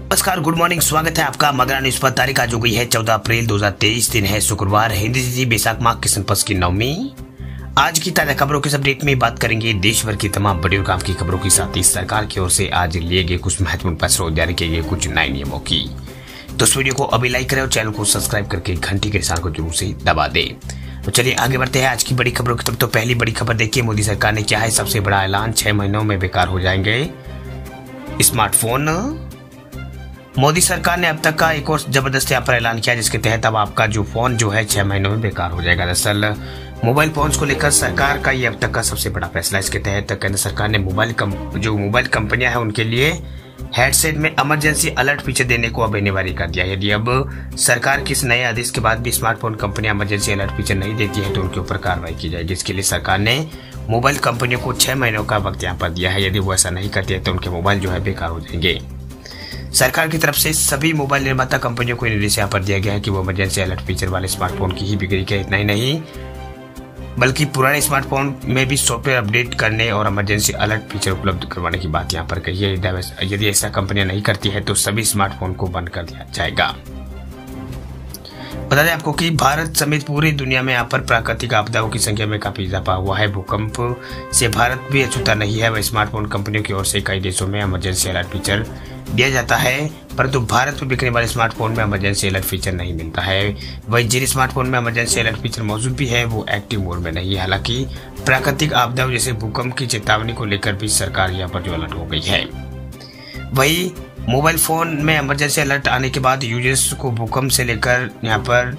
नमस्कार, good morning. स्वागत है आपका मगरा न्यूज पर। तारीख आज हो गई है 14 अप्रैल 2023, दिन है शुक्रवार, हिंदी तिथि बैसाख माह किसन पक्ष की नवमी। आज की ताजा खबरों के अपडेट में बात करेंगे देश भर की तमाम बड़ी और काम की खबरों के साथ ही सरकार की ओर से आज लिए गए कुछ महत्वपूर्ण फैसलों, जारी किए गए कुछ नए नियमों की। तो इस वीडियो को अभी लाइक करें और चैनल को सब्सक्राइब करके घंटी के निशान को जरूर से दबा दे। तो चलिए आगे बढ़ते हैं आज की बड़ी खबरों की तरफ। तो पहली बड़ी खबर देखिए, मोदी सरकार ने किया है सबसे बड़ा ऐलान, 6 महीनों में बेकार हो जाएंगे स्मार्टफोन। मोदी सरकार ने अब तक का एक और जबरदस्त यहाँ पर ऐलान किया, जिसके तहत अब आपका जो फोन जो है 6 महीनों में बेकार हो जाएगा। दरअसल मोबाइल फोन्स को लेकर सरकार का ये अब तक का सबसे बड़ा फैसला। इसके तहत केंद्र सरकार ने मोबाइल कंपनियां हैं उनके लिए हेडसेट में इमरजेंसी अलर्ट फीचर देने को अब अनिवार्य कर दिया है। यदि अब सरकार के इस नए आदेश के बाद भी स्मार्टफोन कंपनियां इमरजेंसी अलर्ट फीचर नहीं देती है तो उनके ऊपर कार्रवाई की जाएगी। इसके लिए सरकार ने मोबाइल कंपनियों को 6 महीनों का वक्त यहाँ पर दिया है। यदि वो ऐसा नहीं करती है तो उनके मोबाइल जो है बेकार हो जाएंगे। सरकार की तरफ से सभी मोबाइल निर्माता कंपनियों को निर्देश यहाँ पर दिया गया है कि वो इमरजेंसी अलर्ट फीचर वाले स्मार्टफोन की ही बिक्री करें। इतना ही नहीं बल्कि पुराने स्मार्टफोन में भी सॉफ्टवेयर अपडेट करने और इमरजेंसी अलर्ट फीचर उपलब्ध करवाने की बात यहाँ पर कही है। यदि ऐसा कंपनियां नहीं करती है तो सभी स्मार्टफोन को बंद कर दिया जाएगा। बता दें आपको कि भारत समेत पूरी दुनिया में यहाँ पर प्राकृतिक आपदाओं की संख्या में काफी इजाफा हुआ है। भूकंप से भारत भी अछूता नहीं है। वह स्मार्टफोन कंपनियों की ओर से कई देशों में इमरजेंसी अलर्ट फीचर दिया जाता है, परंतु भारत में बिकने वाले स्मार्टफोन में इमरजेंसी अलर्ट फीचर नहीं मिलता है। वही जिन स्मार्टफोन में इमरजेंसी अलर्ट फीचर मौजूद भी है वो एक्टिव मोड में नहीं है। हालांकि प्राकृतिक आपदाओं जैसे भूकंप की चेतावनी को लेकर भी सरकार यहाँ पर जो अलर्ट हो गई है। वही मोबाइल फोन में इमरजेंसी अलर्ट आने के बाद यूजर्स को भूकंप से लेकर यहाँ पर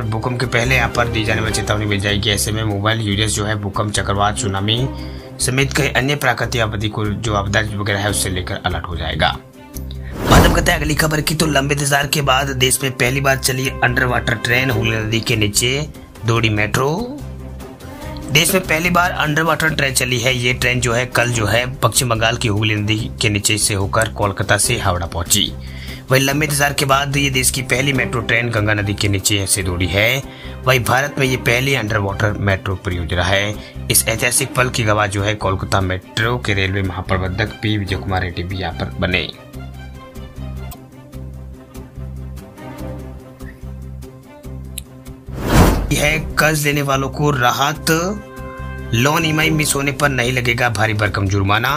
भूकंप के पहले यहाँ पर दी जाने वाली चेतावनी मिल जाएगी। ऐसे में मोबाइल यूजर्स जो है भूकंप, चक्रवात, सुनामी समेत कई अन्य प्राकृतिक आपदा को जो आपदा वगैरह है उससे लेकर अलर्ट हो जाएगा। बात हम करते हैं अगली खबर की। तो लंबे इंतजार के बाद देश में पहली बार चली अंडर वाटर ट्रेन, हुगली नदी के नीचे दौड़ी मेट्रो। देश में पहली बार अंडर वाटर ट्रेन चली है। ये ट्रेन जो है कल जो है पश्चिम बंगाल की हुगली नदी के नीचे से होकर कोलकाता से हावड़ा पहुंची। वही लंबे इंतजार के बाद ये देश की पहली मेट्रो ट्रेन गंगा नदी के नीचे से दौड़ी है। वही भारत में ये पहली अंडर वाटर मेट्रो परियोजना है। इस ऐतिहासिक पल की गवाह जो है कोलकाता मेट्रो के रेलवे महाप्रबंधक पी विजय कुमार रेड्डी भी यहाँ पर बने। है कर्ज लेने वालों को राहत, लोन ईएमआई मिस होने पर नहीं लगेगा भारी भरकम जुर्माना।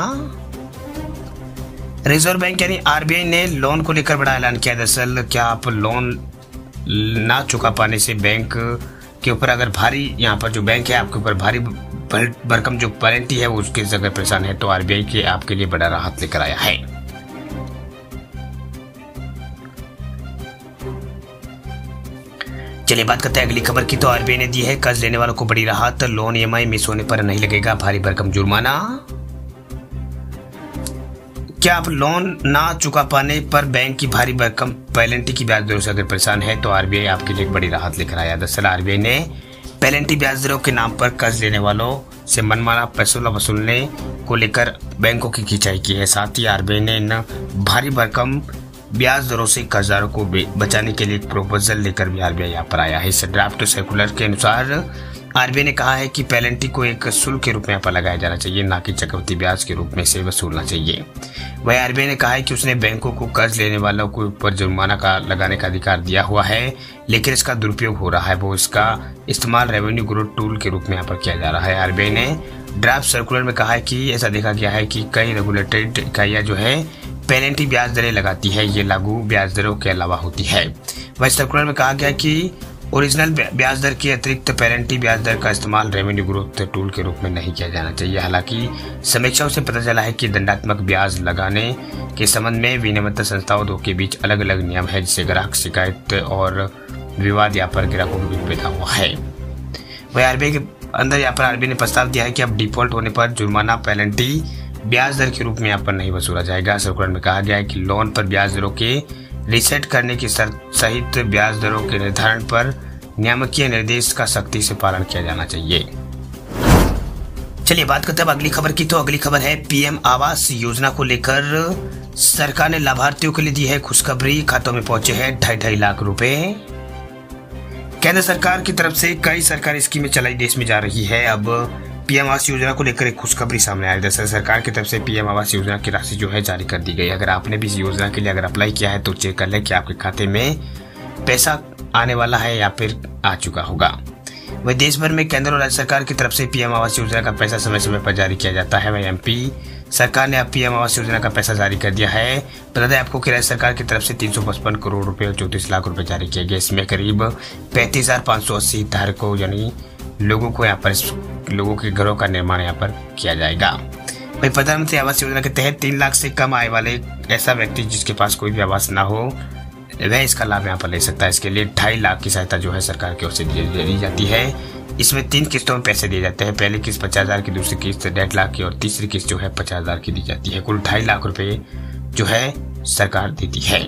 रिजर्व बैंक यानी आरबीआई ने लोन को लेकर बड़ा ऐलान किया। दरअसल क्या आप लोन ना चुका पाने से बैंक के ऊपर अगर भारी यहाँ पर जो बैंक है आपके ऊपर भारी भरकम जो पेनल्टी है वो उसके अगर परेशान है तो आरबीआई के आपके लिए बड़ा राहत लेकर आया है। चलिए बात करते हैं अगली खबर की। तो आरबीआई ने दी है कर्ज लेने वालों को बड़ी राहत, लोन ईएमआई मिस होने पर नहीं लगेगा भारी भरकम जुर्माना। क्या आप लोन ना चुका पाने पर बैंक की भारी भरकम पेनल्टी की ब्याज दरों से अगर परेशान है तो आरबीआई आपके लिए एक बड़ी राहत लेकर आया। दरअसल आरबीआई ने पेनल्टी ब्याज दरों के नाम पर कर्ज लेने वालों से मनमाना पैसा वसूलने को लेकर बैंकों की खिंचाई की है। साथ ही आरबीआई ने इन भारी भरकम ब्याज दरों से कर्जदारों को बचाने के लिए एक प्रपोजल लेकर भी आरबीआई यहाँ पर आया है। इस ड्राफ्ट सर्कुलर के अनुसार आरबीआई ने कहा है कि पेनल्टी को एक शुल्क के रूप में यहाँ पर लगाया जाना चाहिए, ना कि चक्रवृद्धि ब्याज के रूप में से वसूलना चाहिए। वही आरबीआई ने कहा है कि उसने बैंकों को कर्ज लेने वालों के ऊपर जुर्माना का लगाने का अधिकार दिया हुआ है, लेकिन इसका दुरुपयोग हो रहा है। वो इसका इस्तेमाल रेवेन्यू ग्रोथ टूल के रूप में यहाँ पर किया जा रहा है। आरबीआई ने ड्राफ्ट सर्कुलर में कहा है कि ऐसा देखा गया है कि कई रेगुलेटेड इकाइयां जो है पेनल्टी ब्याज दरें लगाती है, ये लागू ब्याज दरों के अलावा होती है। वही सर्कुलर में कहा गया कि ओरिजिनल ब्याज दर के अतिरिक्त पेनल्टी ब्याज दर का इस्तेमाल रेवेन्यू ग्रोथ टूल के रूप में नहीं किया जाना चाहिए। हालांकि समीक्षाओं से पता चला है कि दंडात्मक ब्याज लगाने के संबंध में विनियमित संस्थाओं दो के बीच अलग अलग नियम है, जिससे ग्राहक शिकायत और विवाद यहाँ पर ग्राहकों के बीच पैदा हुआ है। वही आरबीआई के अंदर यहाँ पर आरबीआई ने प्रस्ताव दिया है कि अब डिफॉल्ट होने पर जुर्माना पेनल्टी ब्याज दर के रूप में यहाँ पर नहीं वसूला जाएगा। सर्कुलर में कहा गया है कि लोन पर ब्याज दरों के रीसेट करने की शर्त सहित ब्याज दरों के निर्धारण पर नियामकीय निर्देश का सख्ती से पालन किया जाना चाहिए। चलिए बात करते हैं अगली खबर की। तो अगली खबर है पीएम आवास योजना को लेकर सरकार ने लाभार्थियों के लिए दी है खुशखबरी, खातों में पहुंचे हैं 2.5 लाख रुपए। केंद्र सरकार की तरफ से कई सरकारी स्कीमें चलाई देश में जा रही है। अब पीएम आवास योजना को लेकर एक खुशखबरी सामने आई है। दरअसल सरकार की तरफ से पीएम आवास योजना की राशि जो है जारी कर दी गई। अगर आपने भी इस योजना के लिए अगर अप्लाई किया है तो चेक कर लें कि आपके खाते में पैसा आने वाला है या फिर आ चुका होगा। वही देश भर में केंद्र और राज्य सरकार की तरफ से पीएम आवास योजना का पैसा समय समय पर जारी किया जाता है। वही एमपी सरकार ने अब पीएम आवास योजना का पैसा जारी कर दिया है। बता दें आपको कि राज्य सरकार की तरफ से 355 करोड़ रुपए और 34 लाख रुपए जारी किए गए। इसमें करीब 35,580 धारकों यानी लोगों को यहाँ पर लोगों के घरों का निर्माण यहाँ पर किया जाएगा। वही प्रधानमंत्री आवास योजना के तहत 3 लाख से कम आय वाले ऐसा व्यक्ति जिसके पास कोई भी आवास ना हो वह इसका लाभ यहाँ पर ले सकता है। इसके लिए 2.5 लाख की सहायता जो है सरकार की ओर से दी जाती है। इसमें 3 किस्तों में पैसे दिए जाते हैं। पहली किस्त 50,000 की, दूसरी किस्त 1.5 लाख की और तीसरी किस्त जो है 50,000 की दी जाती है। कुल 2.5 लाख रुपए जो है सरकार देती है।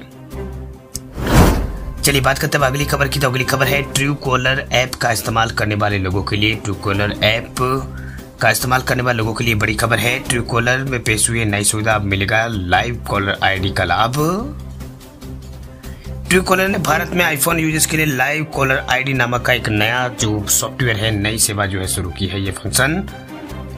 चलिए बात करते हैं अगली खबर की। तो अगली खबर है ट्रू कॉलर ऐप का इस्तेमाल करने वाले लोगों के लिए। ट्रू कॉलर ऐप का इस्तेमाल करने वाले लोगों के लिए बड़ी खबर है। ट्रू कॉलर में पेश हुई नई सुविधा, अब मिलेगा लाइव कॉलर आईडी का लाभ। ट्रू कॉलर ने भारत में आईफोन यूजर्स के लिए लाइव कॉलर आईडी नामक का एक नया जो सॉफ्टवेयर है, नई सेवा जो है शुरू की है। ये फंक्शन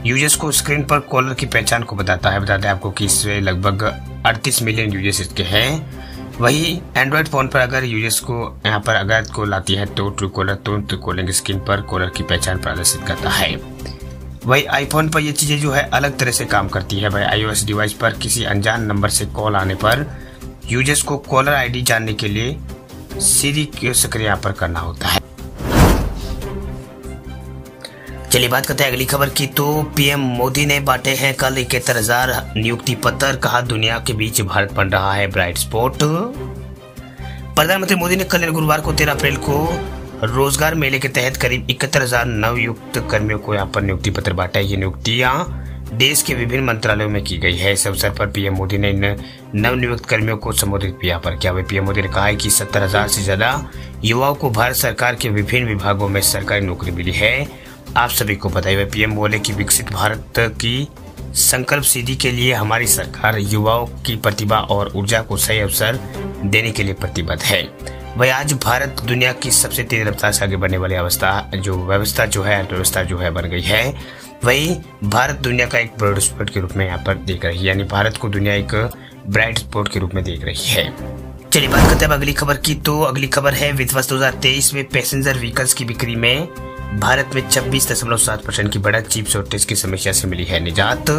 यूजर्स को स्क्रीन पर कॉलर की पहचान को बताता है। बताते हैं आपको कि इससे लगभग 38 मिलियन यूजर्स इसके हैं। वही एंड्रॉइड फोन पर अगर यूजर्स को यहाँ पर अगर कॉल आती है तो ट्रू कॉलर तुरंत कॉलिंग स्क्रीन पर कॉलर की पहचान प्रदर्शित करता है। वही आईफोन पर ये चीजें जो है अलग तरह से काम करती है। वही आईओएस डिवाइस पर किसी अनजान नंबर से कॉल आने पर यूजर्स को कॉलर आईडी जानने के लिए सिरी को सक्रिय यहाँ पर करना होता है। चलिए बात करते हैं अगली खबर की। तो पीएम मोदी ने बांटे हैं कल 71,000 नियुक्ति पत्र, कहा दुनिया के बीच भारत बन रहा है ब्राइट स्पॉट। प्रधानमंत्री मोदी ने कल गुरुवार को 13 अप्रैल को रोजगार मेले के तहत करीब 71,000 नवयुक्त कर्मियों को यहाँ पर नियुक्ति पत्र बांटा। ये नियुक्तियां देश के विभिन्न मंत्रालयों में की गई है। इस अवसर पर पीएम मोदी ने इन नवनियुक्त कर्मियों को संबोधित किया पर क्या पीएम मोदी ने कहा है कि 70,000 से ज्यादा युवाओं को भारत सरकार के विभिन्न विभागों में सरकारी नौकरी मिली है। आप सभी को पता है। पीएम बोले कि विकसित भारत की संकल्प सिद्धि के लिए हमारी सरकार युवाओं की प्रतिभा और ऊर्जा को सही अवसर देने के लिए प्रतिबद्ध है। वही आज भारत दुनिया की सबसे तेज रफ्तार से आगे बढ़ने वाली व्यवस्था जो है बन गई है। वही भारत दुनिया का एक ब्राइट स्पॉट के रूप में यहाँ पर देख रही है, यानी भारत को दुनिया एक ब्राइट स्पॉट के रूप में देख रही है। चलिए बात करते हैं अगली खबर की। तो अगली खबर है वित्त वर्ष 2023 में पैसेंजर व्हीकल्स की बिक्री में भारत में 26.7% की बढ़त, चिप शॉर्टेज की समस्या से मिली है निजात।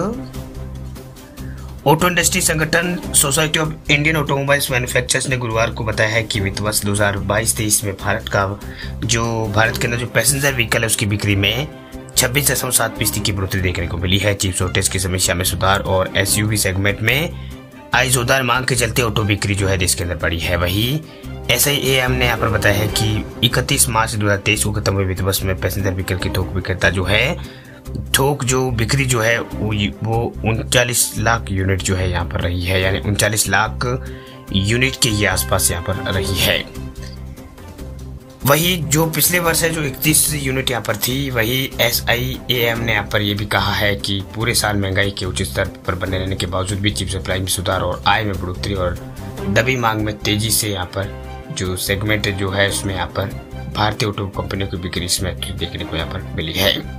ऑटो इंडस्ट्री संगठन society of Indian automobiles manufacturers ने गुरुवार को बताया है कि वित्त वर्ष 2022-23 में भारत के अंदर जो पैसेंजर व्हीकल है उसकी बिक्री में 26.7% की बढ़ोतरी देखने को मिली है। चिप शॉर्टेज की समस्या में सुधार और एसयूवी सेगमेंट में आई जोरदार मांग के चलते ऑटो बिक्री जो है देश के अंदर बढ़ी है। वही SIAM ने यहाँ पर बताया है कि 31 मार्च 2023 को खत्म हुए वित्त वर्ष में पैसेंजर व्हीकल की थोक विक्रेता जो बिक्री जो है वो 39 लाख यूनिट जो है यहाँ पर रही है, यानी 39 लाख यूनिट के ये आसपास यहाँ पर रही है। वही जो पिछले वर्ष है जो 31 यूनिट यहाँ पर थी। वही SIAM ने यहाँ पर ये भी कहा है कि पूरे साल महंगाई के उच्च स्तर पर बने रहने के बावजूद भी चिप सप्लाई में सुधार और आय में बढ़ोतरी और दबी मांग में तेजी से यहाँ पर जो सेगमेंट जो है उसमें यहाँ पर भारतीय ऑटो कंपनियों की बिक्री इसमें देखने को यहाँ पर मिली है।